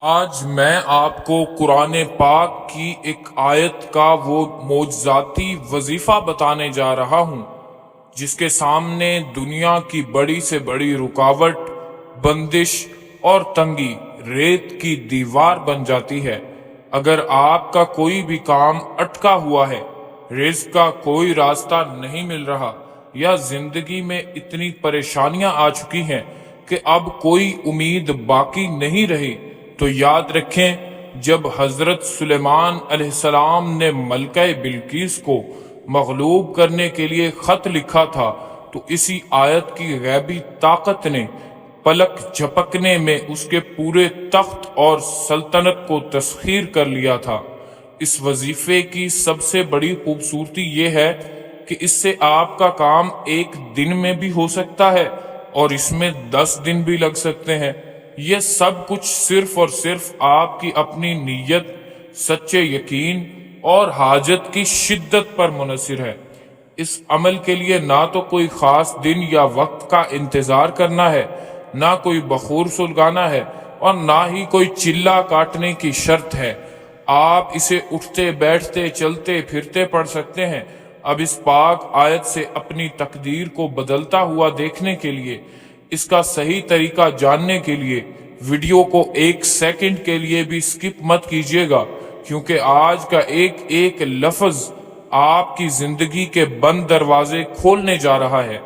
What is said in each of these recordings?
آج میں آپ کو قرآن پاک کی ایک آیت کا وہ معجزاتی وظیفہ بتانے جا رہا ہوں جس کے سامنے دنیا کی بڑی سے بڑی رکاوٹ، بندش اور تنگی ریت کی دیوار بن جاتی ہے۔ اگر آپ کا کوئی بھی کام اٹکا ہوا ہے، رزق کا کوئی راستہ نہیں مل رہا، یا زندگی میں اتنی پریشانیاں آ چکی ہیں کہ اب کوئی امید باقی نہیں رہی، تو یاد رکھیں، جب حضرت سلیمان علیہ السلام نے ملکہ بلقیس کو مغلوب کرنے کے لیے خط لکھا تھا تو اسی آیت کی غیبی طاقت نے پلک جھپکنے میں اس کے پورے تخت اور سلطنت کو تسخیر کر لیا تھا۔ اس وظیفے کی سب سے بڑی خوبصورتی یہ ہے کہ اس سے آپ کا کام ایک دن میں بھی ہو سکتا ہے اور اس میں 10 دن بھی لگ سکتے ہیں۔ یہ سب کچھ صرف اور صرف آپ کی اپنی نیت، سچے یقین اور حاجت کی شدت پر منحصر ہے۔ اس عمل کے لیے نہ تو کوئی خاص دن یا وقت کا انتظار کرنا ہے، نہ کوئی بخور سلگانا ہے اور نہ ہی کوئی چلہ کاٹنے کی شرط ہے۔ آپ اسے اٹھتے بیٹھتے چلتے پھرتے پڑھ سکتے ہیں۔ اب اس پاک آیت سے اپنی تقدیر کو بدلتا ہوا دیکھنے کے لیے، اس کا صحیح طریقہ جاننے کے لیے ویڈیو کو 1 سیکنڈ کے لیے بھی سکپ مت کیجیے گا، کیونکہ آج کا ایک ایک لفظ آپ کی زندگی کے بند دروازے کھولنے جا رہا ہے۔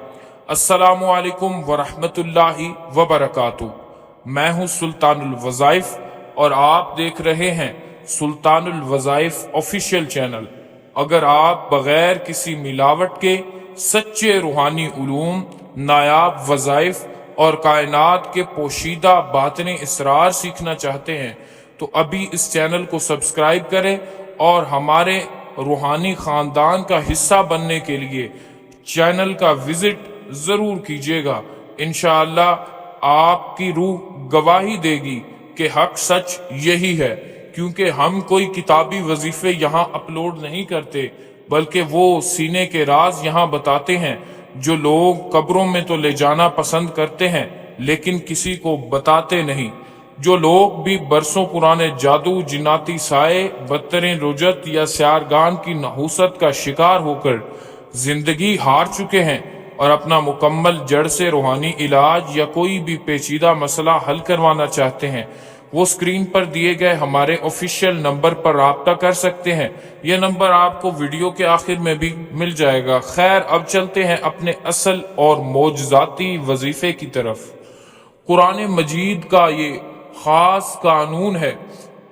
السلام علیکم ورحمۃ اللہ وبرکاتہ۔ میں ہوں سلطان الوظائف اور آپ دیکھ رہے ہیں سلطان الوظائف آفیشیل چینل۔ اگر آپ بغیر کسی ملاوٹ کے سچے روحانی علوم، نایاب وظائف اور کائنات کے پوشیدہ باطنی اسرار سیکھنا چاہتے ہیں تو ابھی اس چینل کو سبسکرائب کریں اور ہمارے روحانی خاندان کا حصہ بننے کے لیے چینل کا وزٹ ضرور کیجیے گا۔ انشاءاللہ آپ کی روح گواہی دے گی کہ حق سچ یہی ہے، کیونکہ ہم کوئی کتابی وظیفے یہاں اپلوڈ نہیں کرتے، بلکہ وہ سینے کے راز یہاں بتاتے ہیں جو لوگ قبروں میں تو لے جانا پسند کرتے ہیں لیکن کسی کو بتاتے نہیں۔ جو لوگ بھی برسوں پرانے جادو، جناتی سائے، بدترین رجت یا سیارگان کی نحوست کا شکار ہو کر زندگی ہار چکے ہیں اور اپنا مکمل جڑ سے روحانی علاج یا کوئی بھی پیچیدہ مسئلہ حل کروانا چاہتے ہیں، وہ سکرین پر دیے گئے ہمارے آفیشیل نمبر پر رابطہ کر سکتے ہیں۔ یہ نمبر آپ کو ویڈیو کے آخر میں بھی مل جائے گا۔ خیر، اب چلتے ہیں اپنے اصل اور معجزاتی وظیفے کی طرف۔ قرآن مجید کا یہ خاص قانون ہے،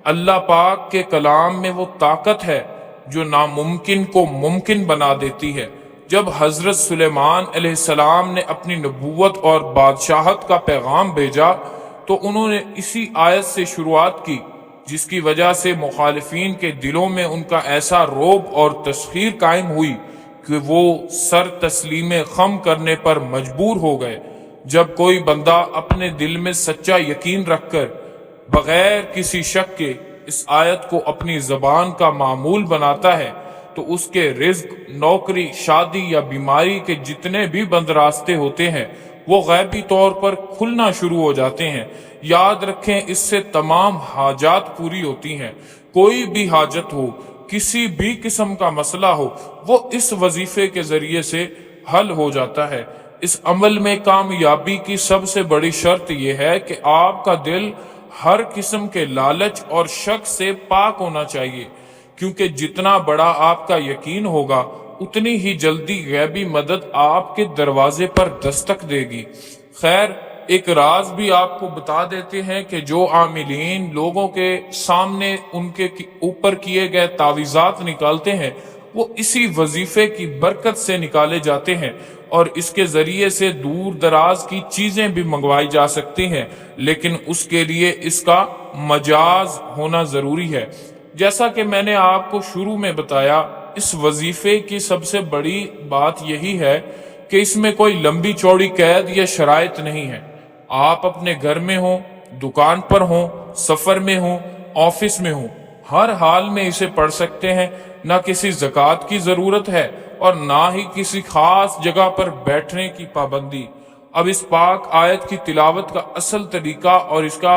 اللہ پاک کے کلام میں وہ طاقت ہے جو ناممکن کو ممکن بنا دیتی ہے۔ جب حضرت سلیمان علیہ السلام نے اپنی نبوت اور بادشاہت کا پیغام بھیجا تو انہوں نے اسی آیت سے شروعات کی، جس کی وجہ سے مخالفین کے دلوں میں ان کا ایسا رعب اور تسخیر قائم ہوئی کہ وہ سر تسلیم خم کرنے پر مجبور ہو گئے۔ جب کوئی بندہ اپنے دل میں سچا یقین رکھ کر بغیر کسی شک کے اس آیت کو اپنی زبان کا معمول بناتا ہے تو اس کے رزق، نوکری، شادی یا بیماری کے جتنے بھی بند راستے ہوتے ہیں وہ غیبی طور پر کھلنا شروع ہو جاتے ہیں۔ یاد رکھیں، اس سے تمام حاجات پوری ہوتی ہیں۔ کوئی بھی حاجت ہو، کسی بھی قسم کا مسئلہ ہو، وہ اس وظیفے کے ذریعے سے حل ہو جاتا ہے۔ اس عمل میں کامیابی کی سب سے بڑی شرط یہ ہے کہ آپ کا دل ہر قسم کے لالچ اور شک سے پاک ہونا چاہیے، کیونکہ جتنا بڑا آپ کا یقین ہوگا اتنی ہی جلدی غیبی مدد آپ کے دروازے پر دستک دے گی۔ خیر، ایک راز بھی آپ کو بتا دیتے ہیں کہ جو عاملین لوگوں کے سامنے ان کے اوپر کیے گئے تعویذات نکالتے ہیں وہ اسی وظیفے کی برکت سے نکالے جاتے ہیں، اور اس کے ذریعے سے دور دراز کی چیزیں بھی منگوائی جا سکتی ہیں، لیکن اس کے لیے اس کا مجاز ہونا ضروری ہے۔ جیسا کہ میں نے آپ کو شروع میں بتایا، اس وظیفے کی سب سے بڑی بات یہی ہے کہ اس میں کوئی لمبی چوڑی قید یا شرائط نہیں ہے۔ آپ اپنے گھر میں ہوں، دکان پر ہوں، سفر میں ہوں، آفس میں ہوں، ہر حال میں اسے پڑھ سکتے ہیں۔ نہ کسی زکوٰۃ کی ضرورت ہے اور نہ ہی کسی خاص جگہ پر بیٹھنے کی پابندی۔ اب اس پاک آیت کی تلاوت کا اصل طریقہ اور اس کا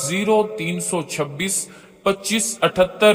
0326 25 78